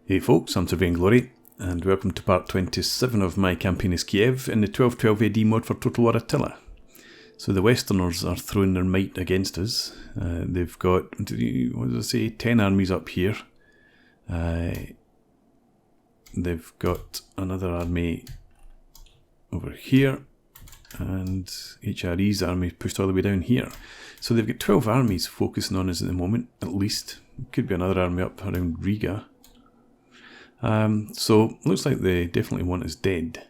Hey folks, I'm Surveying Glory, and welcome to part 27 of my campaign as Kiev in the 1212 AD mod for Total War Attila. So the Westerners are throwing their might against us. They've got, what did I say, 10 armies up here. They've got another army over here, and HRE's army pushed all the way down here. So they've got 12 armies focusing on us at the moment, at least. Could be another army up around Riga. So looks like they definitely want us dead.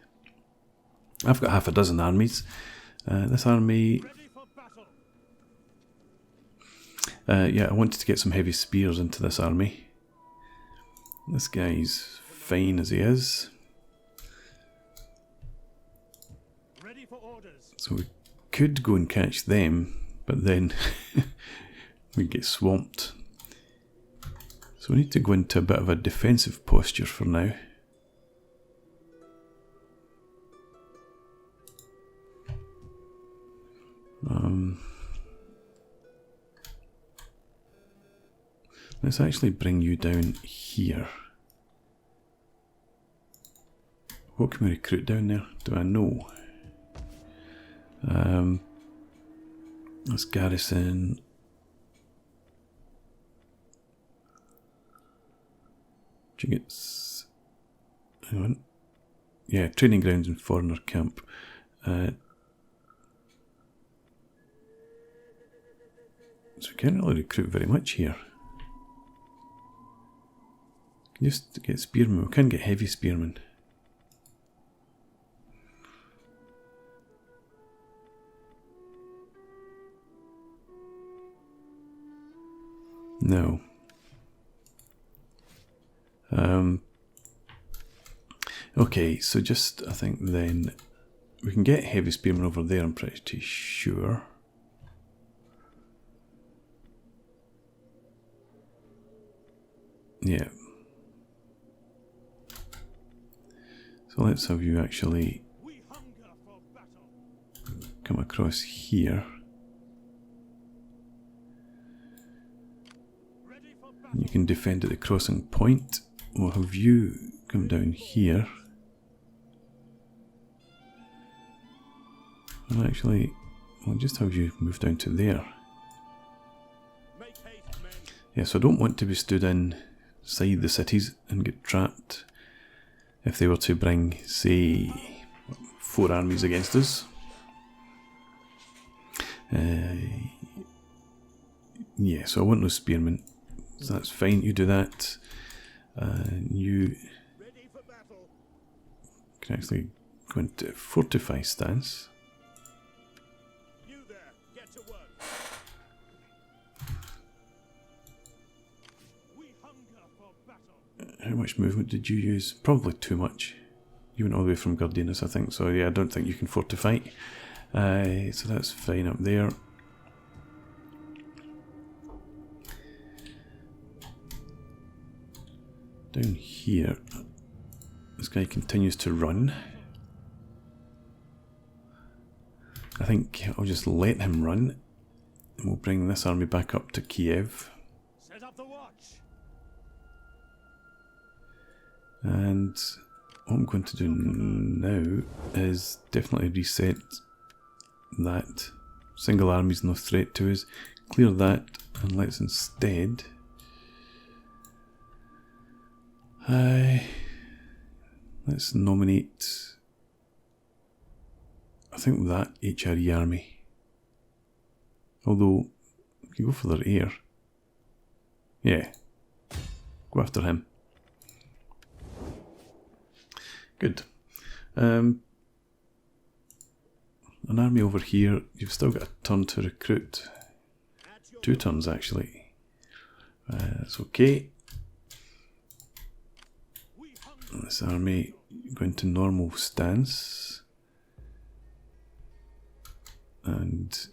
I've got half a dozen armies. This army, yeah, I wanted to get some heavy spears into this army. This guy's fine as he is. So we could go and catch them, but then we'd get swamped. So we need to go into a bit of a defensive posture for now. Let's actually bring you down here. What can we recruit down there? Do I know? Let's garrison. Hang on. Yeah, training grounds and foreigner camp. So we can't really recruit very much here. Just get spearmen. We can get heavy spearmen. No. Okay, so just, I think then, we can get heavy spearmen over there, I'm pretty sure. Yeah. So let's have you actually come across here. And you can defend at the crossing point. We'll have you come down here. Well, actually, we'll just have you move down to there. Yeah, so I don't want to be stood inside the cities and get trapped if they were to bring, say, 4 armies against us. Yeah, so I want those spearmen. So that's fine, you do that. You can actually go into fortify stance. How much movement did you use? Probably too much. You went all the way from Gardinas, I think. So yeah, I don't think you can fortify. So that's fine up there. Down here, this guy continues to run. I think I'll just let him run, and we'll bring this army back up to Kiev. Set up the watch. And what I'm going to do now is definitely reset that. Single army's no threat to us. Clear that, and let's instead let's nominate, I think, that HRE army. Although, we can go for their heir. Yeah, go after him. Good. An army over here, you've still got a turn to recruit. 2 turns actually. That's okay. This army going to normal stance, and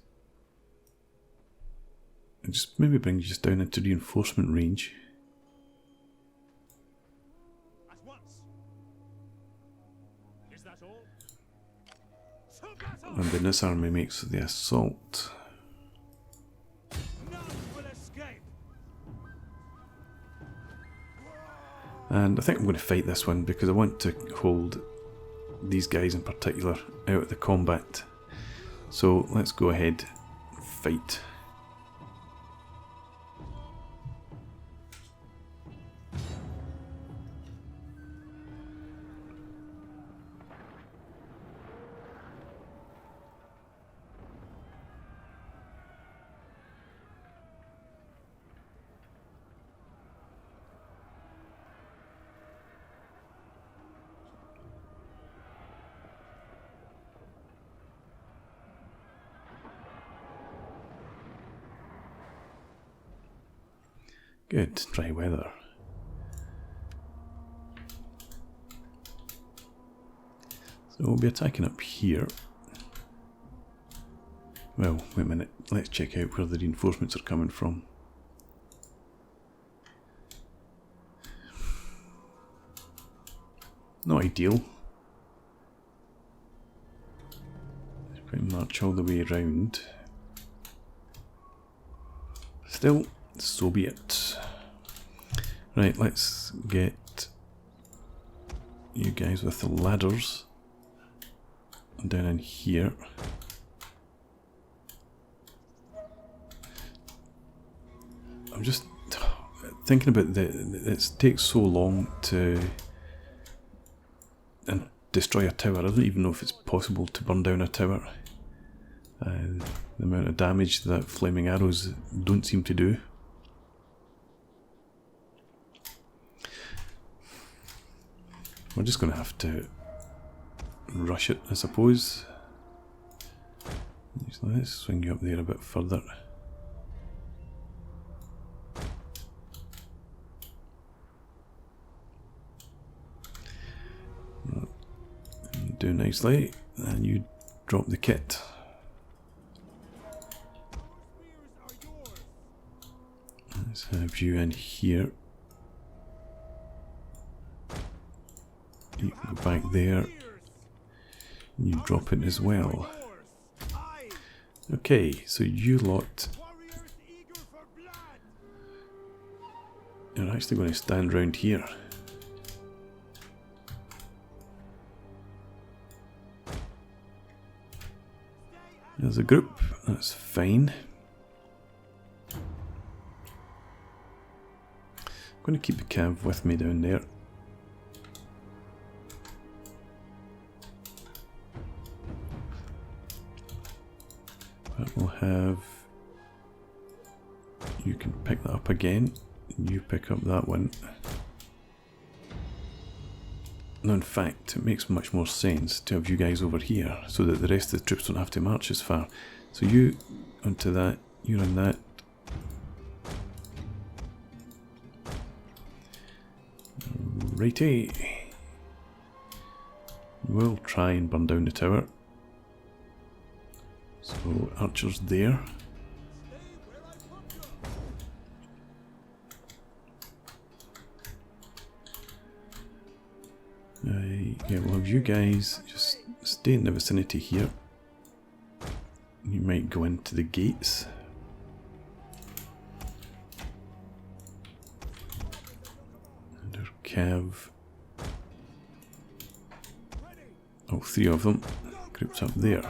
just maybe bring you just down into reinforcement range. At once. Is that all? And then this army makes the assault. None will escape. And I think I'm going to fight this one because I want to hold these guys in particular out of the combat. So let's go ahead and fight. Good, dry weather. So we'll be attacking up here. Well, wait a minute, let's check out where the reinforcements are coming from. Not ideal. Let's pretty march all the way around. Still, so be it. Right, let's get you guys with the ladders down in here. I'm just thinking about it takes so long to destroy a tower. I don't even know if it's possible to burn down a tower. The amount of damage that flaming arrows don't seem to do. We're just going to have to rush it, I suppose. So let's swing you up there a bit further. You do nicely, and you drop the kit. Let's have you in here. You can go back there. You drop it as well. Okay, so you lot are actually going to stand round here. There's a group, that's fine. I'm going to keep the cav with me down there. But we'll have... You can pick that up again, and you pick up that one. No, in fact, it makes much more sense to have you guys over here so that the rest of the troops don't have to march as far. So you onto that, you're on that. Righty. We'll try and burn down the tower. So archers there. Yeah, we'll have you guys just stay in the vicinity here. You might go into the gates. And our cav. Oh, 3 of them. Groups up there.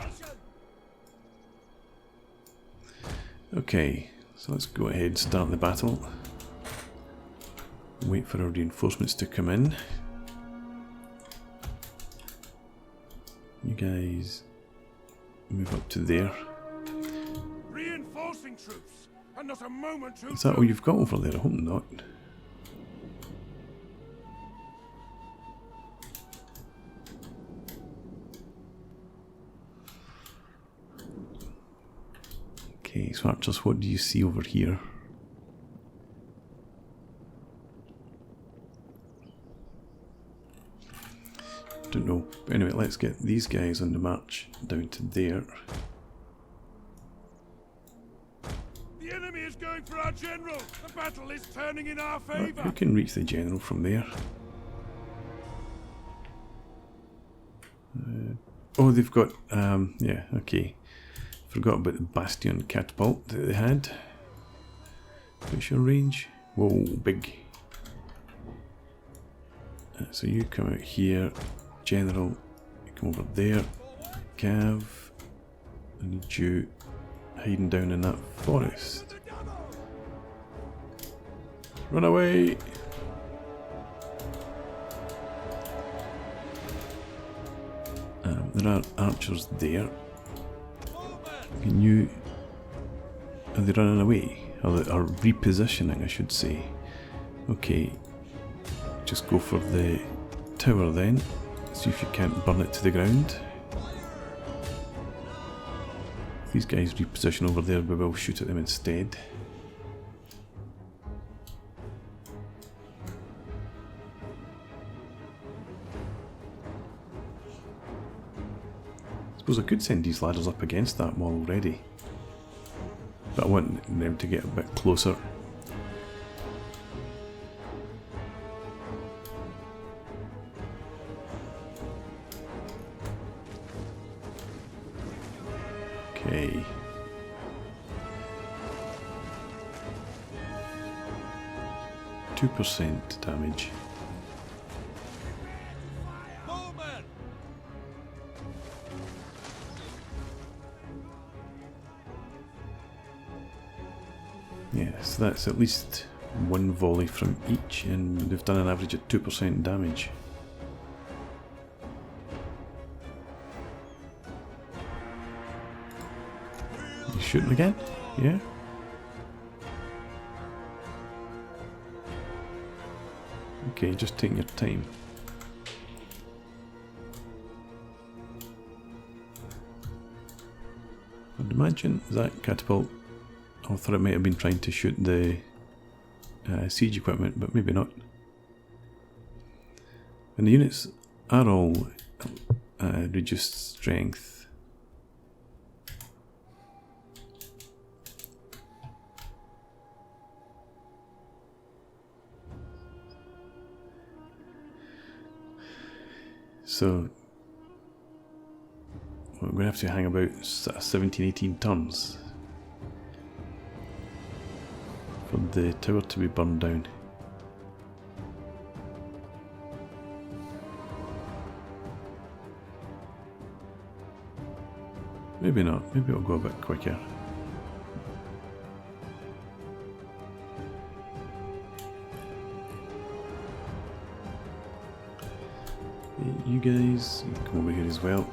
Okay, so let's go ahead and start the battle. Wait for our reinforcements to come in. You guys move up to there. Reinforcing troops, and not a moment too Is that all you've got over there? I hope not. Okay, so archers, what do you see over here? Don't know. But anyway, let's get these guys on the march down to there. The enemy is going for our general. The battle is turning in our favor. Who can reach the general from there? Oh, they've got, yeah, okay. Forgot about the bastion catapult that they had. What's your range? Whoa, big. So you come out here, general, you come over there, Cav, I need you hiding down in that forest. Run away! There are archers there. Can you... Are they running away? Or repositioning, I should say. Okay. Just go for the tower then. See if you can't burn it to the ground. If these guys reposition over there, we will shoot at them instead. I suppose I could send these ladders up against that wall already. But I want them to get a bit closer. Okay. %2 damage. Yeah, so that's at least one volley from each, and they've done an average of 2% damage. You shooting again? Yeah? Okay, just taking your time. I'd imagine that catapult, I thought it might have been trying to shoot the siege equipment, but maybe not. And the units are all reduced strength. So we're going to have to hang about 17-18 turns for the tower to be burned down. Maybe not, maybe it'll go a bit quicker. You guys, you can come over here as well.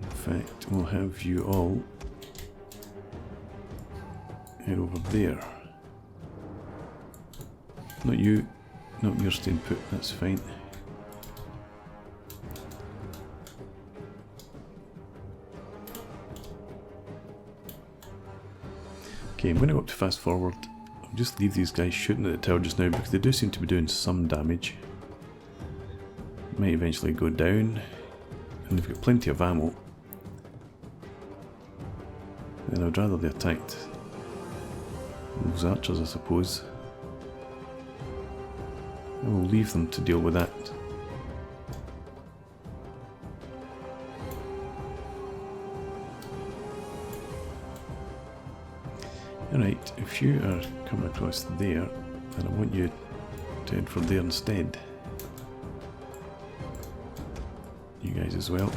In fact, we'll have you all head over there. Not you, not your staying put, that's fine. Okay, I'm going to go up to fast forward. I'll just leave these guys shooting at the tower just now because they do seem to be doing some damage. Might eventually go down, and they've got plenty of ammo. Then I'd rather they attacked those archers, I suppose. I will leave them to deal with that. Alright, if you are coming across there, then I want you to head for there instead. You guys as well.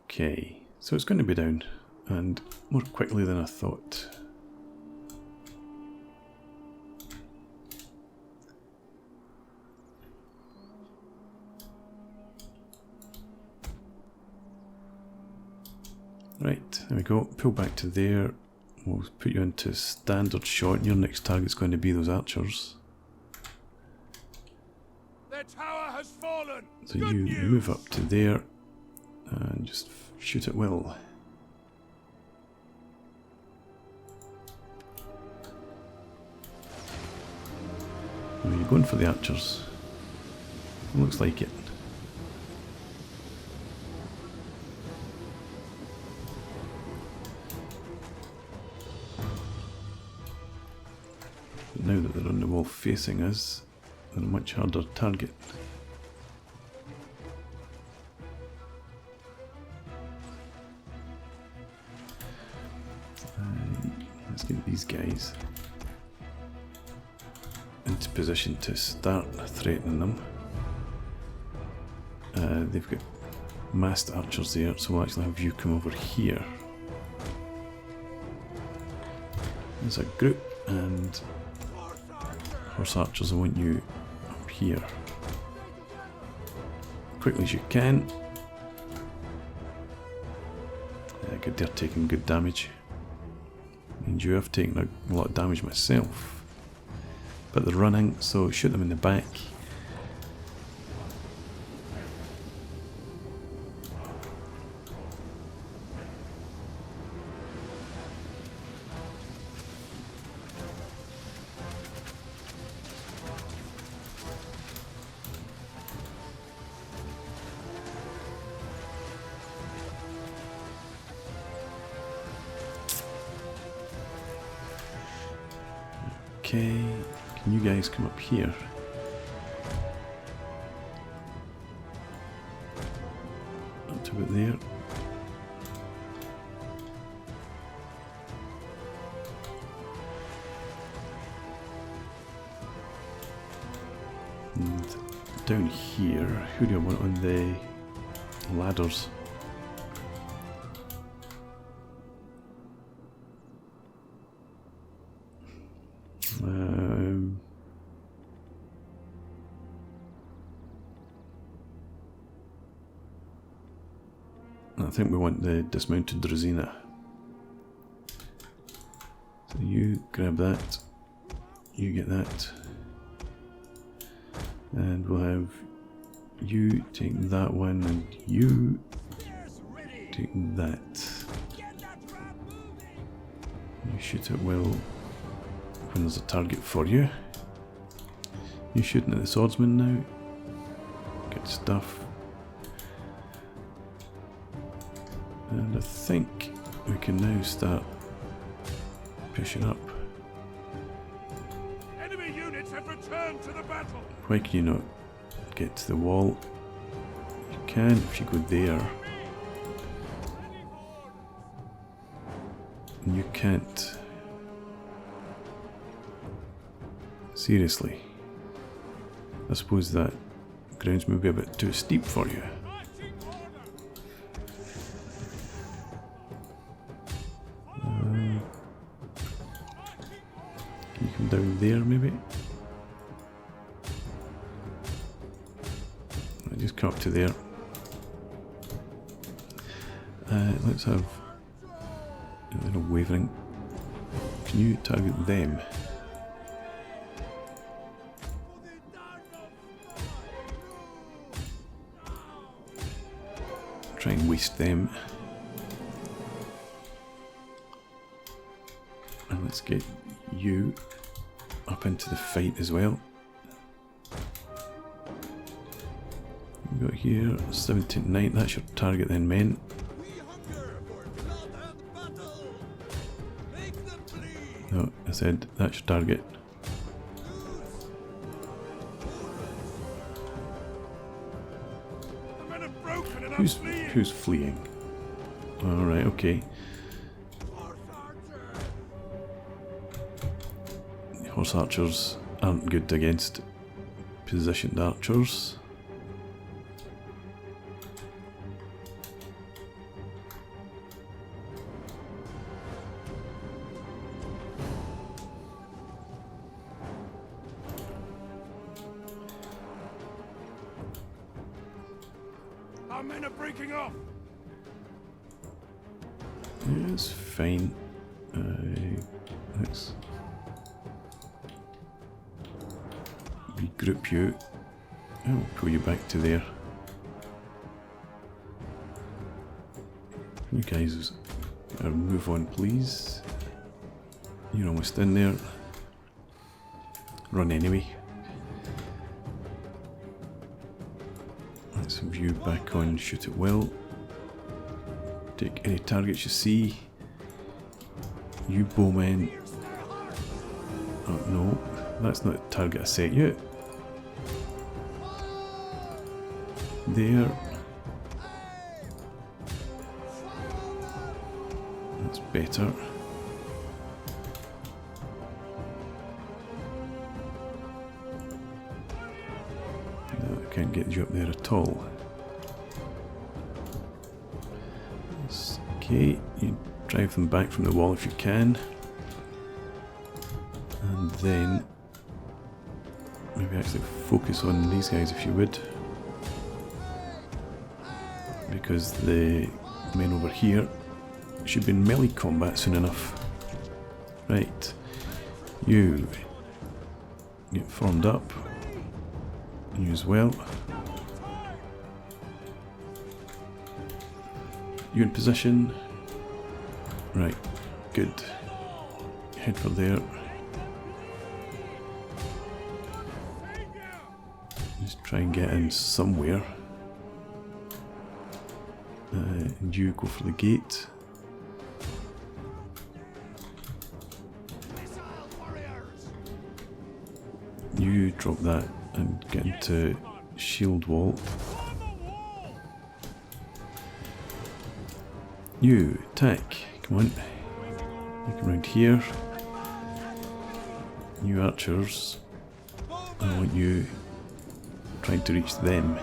Okay, so it's going to be down, and more quickly than I thought. Right, there we go, pull back to there, we'll put you into standard shot, and your next target's going to be those archers. Their tower has fallen. So you move up to there, and just shoot at will. Are you going for the archers? Looks like it. facing us, they're a much harder target. Let's get these guys into position to start threatening them. They've got massed archers there, so we'll actually have you come over here. There's a group, and horse archers, I want you up here. Quickly as you can. Good, they're taking good damage. And you have taken a lot of damage myself. But they're running, so shoot them in the back. Okay, can you guys come up here? Up to about there. And down here, who do I want on the ladders? I think we want the dismounted Drazina. So you grab that, you get that, and we'll have you take that one, and you take that. You shoot it well when there's a target for you. You shooting at the swordsman now. Good stuff. And I think we can now start pushing up. Enemy units have returned to the battle. Why can you not get to the wall? You can if you go there. And you can't. Seriously. I suppose that ground's maybe a bit too steep for you. Can you come down there maybe? I'll just come up to there. Let's have a little wavering. Can you target them? Try and waste them. And let's get you up into the fight as well. We've got here 79, that's your target then, men. No, I said that's your target. Who's fleeing? Alright, okay. Horse archers aren't good against positioned archers. Our men are breaking off. Yeah, it's fine. Let's regroup you. I'll pull you back to there. You guys move on, please. You're almost in there. Run anyway. Let's have you back on, shoot it well. Take any targets you see. You bowmen. Oh no. That's not the target I set yet. There. That's better. No, I can't get you up there at all. That's okay, you drive them back from the wall if you can. And then maybe actually focus on these guys if you would. Because the men over here should be in melee combat soon enough. Right. You get formed up. You as well. You in position. Right. Good. Head for there. Just try and get in somewhere. And you go for the gate. You drop that and get into shield wall. You attack. Come on. Make around here. You archers. I want you trying to reach them.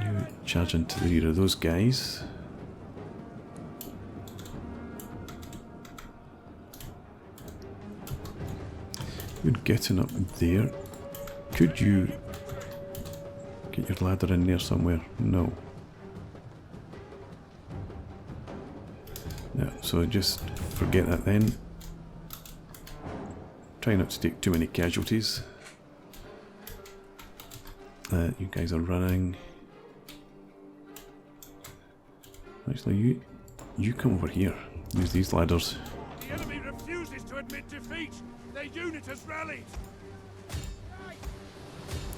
You charge into the rear of those guys. You're getting up there. Could you get your ladder in there somewhere? No. Yeah, so just forget that then. Try not to take too many casualties. You guys are running. Actually, you come over here. Use these ladders. The enemy refuses to admit defeat. Their unit has rallied.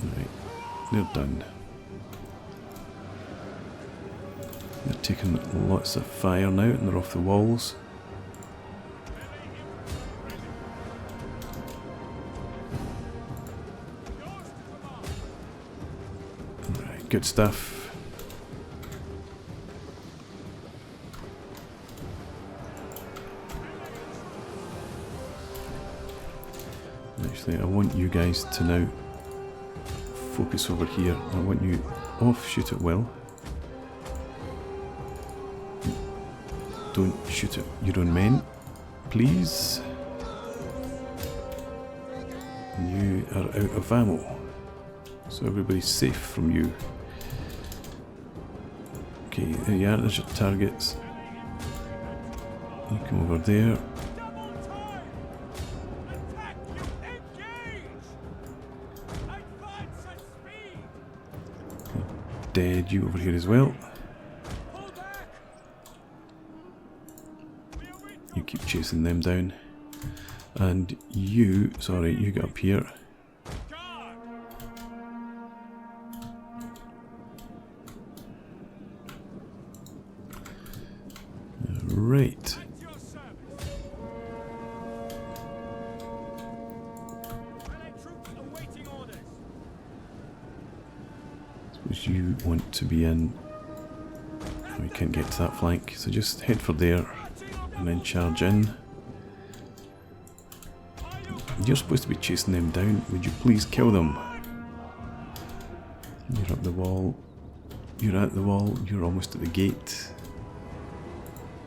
Right, they're done. They're taking lots of fire now and they're off the walls. Right, good stuff. Actually, I want you guys to now focus over here. I want you off, shoot at will. Don't shoot at your own men, please. You are out of ammo, so everybody's safe from you. Okay, there you are, there's your targets. You come over there. Dead, you over here as well. You keep chasing them down. And you, sorry, you get up here. Right. Suppose you want to be in. We can't get to that flank, so just head for there and then charge in. You're supposed to be chasing them down. Would you please kill them? You're up the wall. You're at the wall. You're almost at the gate.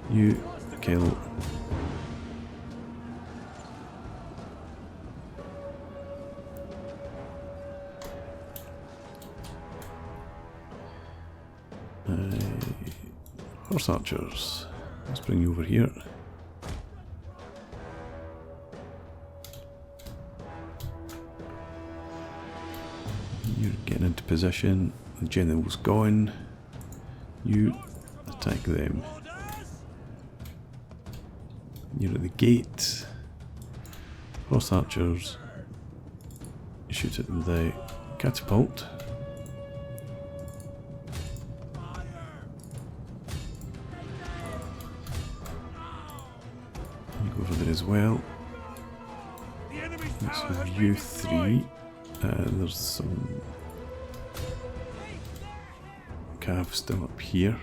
You kill. Horse archers. Let's bring you over here. You're getting into position. The general's gone. You attack them. You're at the gate. Horse archers. Shoot at the catapult. as well. The enemy's Let's tower has have been you destroyed. 3. There's some Cav still up here.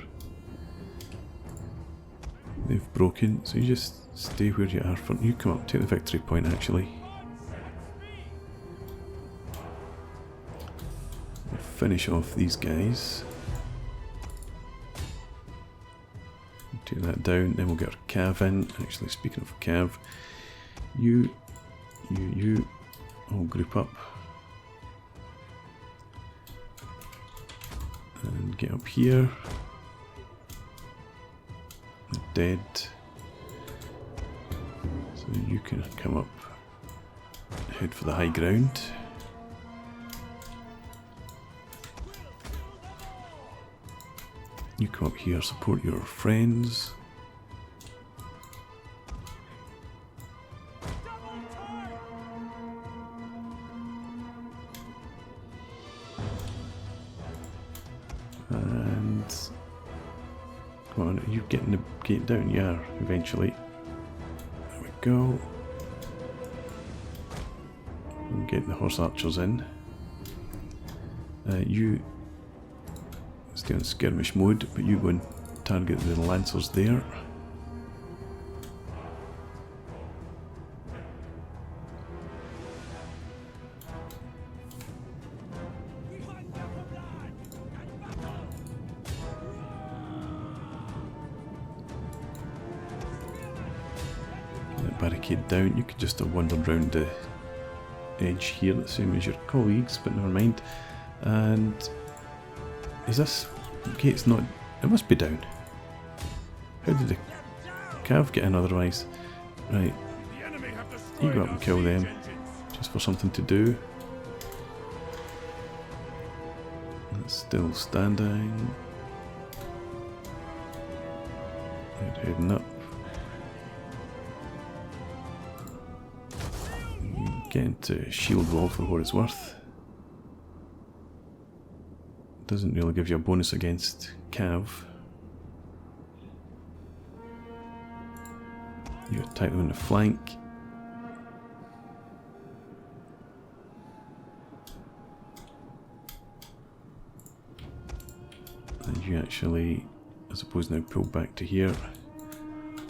They've broken, so you just stay where you are. For you come up, take the victory point actually. We'll finish off these guys. Take that down, then we'll get our Cav in. Actually, speaking of Cav, you all group up and get up here. They're dead, so you can come up, head for the high ground. You come up here, support your friends. And come on, are you getting the gate down? Yeah, eventually. There we go. We'll get the horse archers in. You stay on skirmish mode, but you go and target the lancers there. Barricade down. You could just have wandered round the edge here, the same as your colleagues, but never mind. And is this? Okay, it's not. It must be down. How did the Cav get in otherwise? Right. You go up and kill them, just for something to do. It's still standing. They're heading up. Get into shield wall for what it's worth. Doesn't really give you a bonus against Cav. You attack them in the flank. And you actually, I suppose, now pull back to here.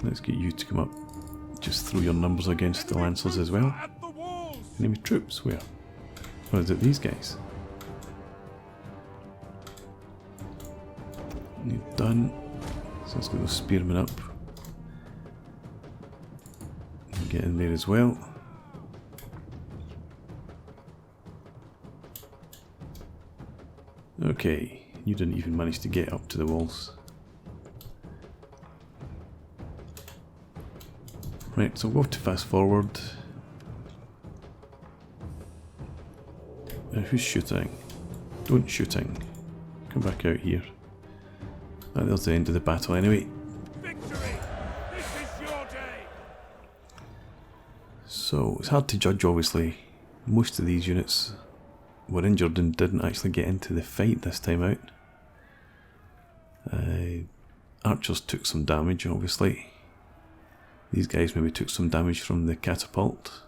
Let's get you to come up. Just throw your numbers against the lancers as well. Enemy troops, where? Or is it these guys? You're done. So let's get those spearmen up. Get in there as well. Okay, you didn't even manage to get up to the walls. Right, so we'll go to fast forward. Who's shooting? Don't shooting. Come back out here. That was the end of the battle anyway. Victory! This is your day! So it's hard to judge obviously. Most of these units were injured and didn't actually get into the fight this time out. Archers took some damage obviously. These guys maybe took some damage from the catapult.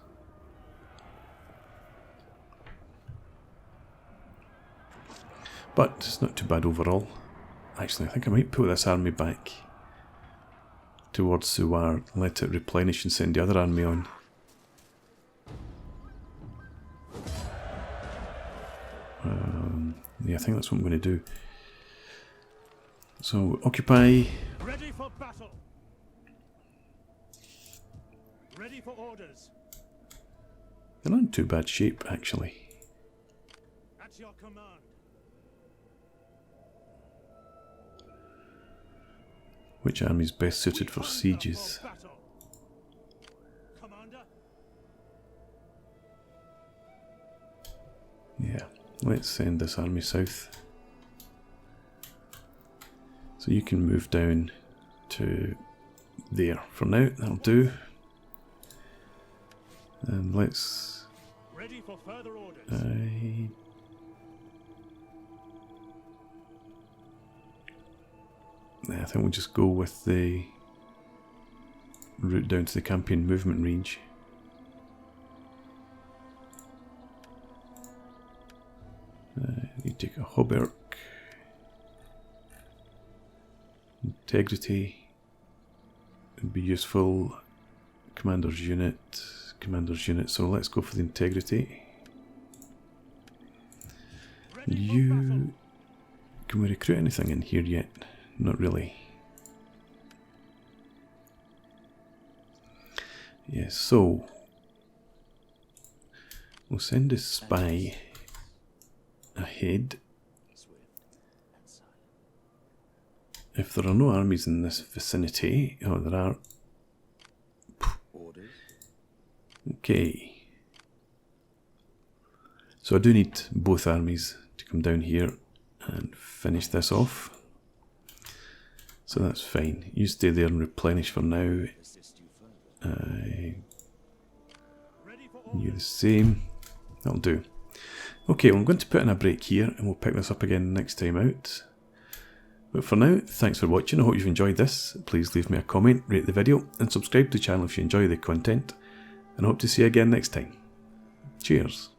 But it's not too bad overall. Actually, I think I might pull this army back towards Suwar, let it replenish and send the other army on. Yeah, I think that's what I'm going to do. So, occupy. Ready for battle. Ready for orders. They're not in too bad shape, actually. At your command. Which army is best suited for sieges? Commander. Yeah, let's send this army south. So you can move down to there for now, that'll do. And let's... Ready for further orders. I think we'll just go with the route down to the campaign movement range. You take a hauberk. Integrity would be useful. Commander's unit. So let's go for the integrity. You... Can we recruit anything in here yet? Not really. Yes, so we'll send a spy ahead. If there are no armies in this vicinity, oh, there are. Okay. So I do need both armies to come down here and finish this off. So that's fine. You stay there and replenish for now. You the same. That'll do. Okay, well, I'm going to put in a break here and we'll pick this up again next time out. But for now, thanks for watching. I hope you've enjoyed this. Please leave me a comment, rate the video, and subscribe to the channel if you enjoy the content. And I hope to see you again next time. Cheers.